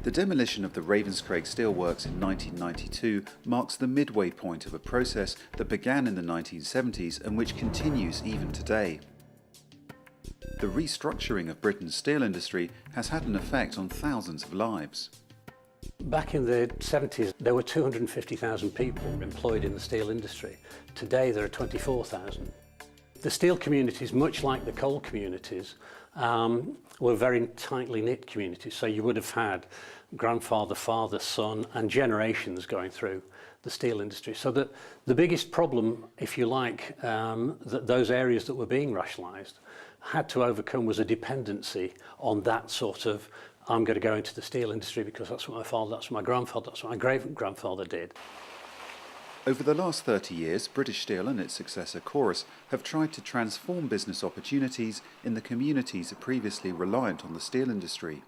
The demolition of the Ravenscraig Steelworks in 1992 marks the midway point of a process that began in the 1970s and which continues even today. The restructuring of Britain's steel industry has had an effect on thousands of lives. Back in the 70s, there were 250,000 people employed in the steel industry. Today, there are 24,000. The steel communities, much like the coal communities, were very tightly knit communities. So you would have had grandfather, father, son, and generations going through the steel industry. So the biggest problem, if you like, that those areas that were being rationalised had to overcome was a dependency on that sort of, I'm going to go into the steel industry because that's what my father, that's what my grandfather, that's what my great-grandfather did. Over the last 30 years, British Steel and its successor Corus have tried to transform business opportunities in the communities previously reliant on the steel industry.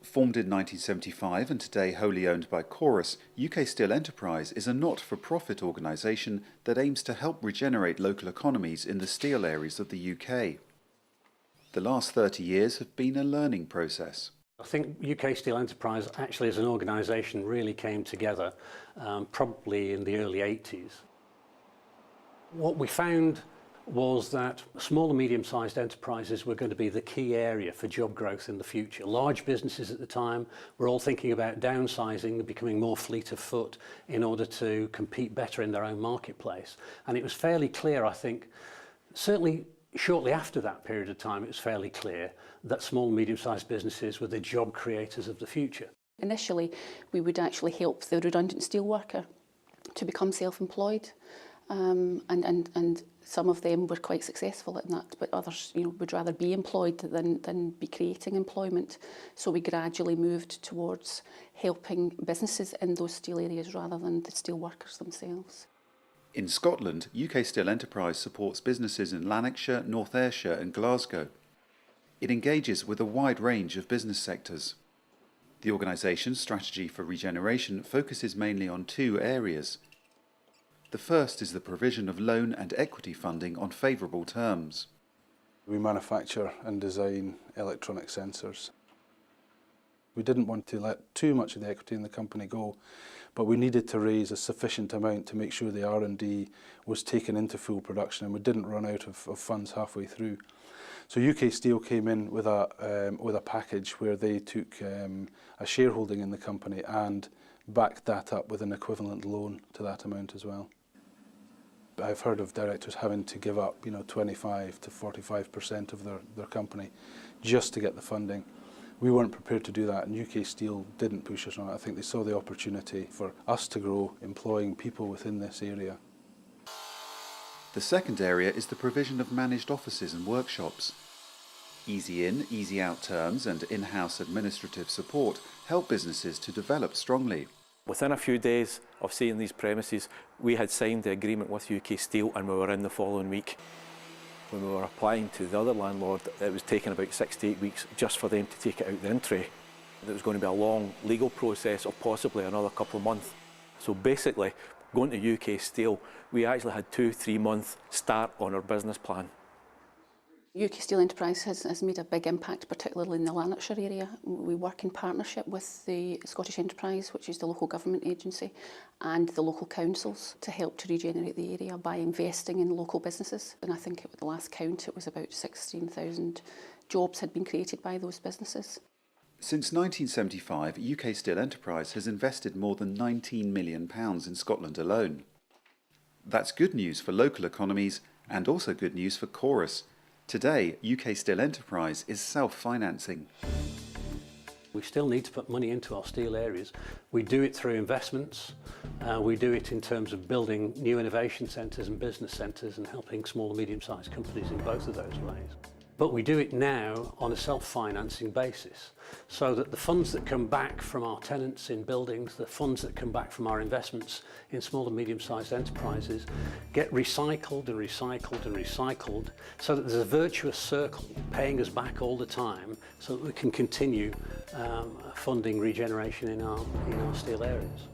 Formed in 1975 and today wholly owned by Corus, UK Steel Enterprise is a not-for-profit organisation that aims to help regenerate local economies in the steel areas of the UK. The last 30 years have been a learning process. I think UK Steel Enterprise actually as an organisation really came together probably in the early 80s. What we found was that small and medium-sized enterprises were going to be the key area for job growth in the future. Large businesses at the time were all thinking about downsizing and becoming more fleet of foot in order to compete better in their own marketplace. And it was fairly clear, I think, certainly shortly after that period of time, it was fairly clear that small and medium-sized businesses were the job creators of the future. Initially, we would actually help the redundant steelworker to become self-employed, and some of them were quite successful at that, but others, would rather be employed than be creating employment. So we gradually moved towards helping businesses in those steel areas rather than the steelworkers themselves. In Scotland, UK Steel Enterprise supports businesses in Lanarkshire, North Ayrshire and Glasgow. It engages with a wide range of business sectors. The organisation's strategy for regeneration focuses mainly on two areas. The first is the provision of loan and equity funding on favourable terms. We manufacture and design electronic sensors. We didn't want to let too much of the equity in the company go, but we needed to raise a sufficient amount to make sure the R&D was taken into full production and we didn't run out of funds halfway through. So UK Steel came in with a package where they took a shareholding in the company and backed that up with an equivalent loan to that amount as well. I've heard of directors having to give up 25 to 45% of their company just to get the funding. We weren't prepared to do that, and UK Steel didn't push us on it. I think they saw the opportunity for us to grow, employing people within this area. The second area is the provision of managed offices and workshops. Easy in, easy out terms and in-house administrative support help businesses to develop strongly. Within a few days of seeing these premises, we had signed the agreement with UK Steel and we were in the following week. When we were applying to the other landlord, it was taking about 6 to 8 weeks just for them to take it out the entry. It was going to be a long legal process of possibly another couple of months. So basically, going to UK Steel, we actually had 2-3 month start on our business plan. UK Steel Enterprise has made a big impact, particularly in the Lanarkshire area. We work in partnership with the Scottish Enterprise, which is the local government agency, and the local councils to help to regenerate the area by investing in local businesses. And I think at the last count, it was about 16,000 jobs had been created by those businesses. Since 1975, UK Steel Enterprise has invested more than £19 million in Scotland alone. That's good news for local economies and also good news for Corus. Today, UK Steel Enterprise is self-financing. We still need to put money into our steel areas. We do it through investments. We do it in terms of building new innovation centres and business centres and helping small and medium-sized companies in both of those ways. But we do it now on a self-financing basis, so that the funds that come back from our tenants in buildings, the funds that come back from our investments in small and medium-sized enterprises get recycled and recycled and recycled, so that there's a virtuous circle paying us back all the time, so that we can continue funding regeneration in our steel areas.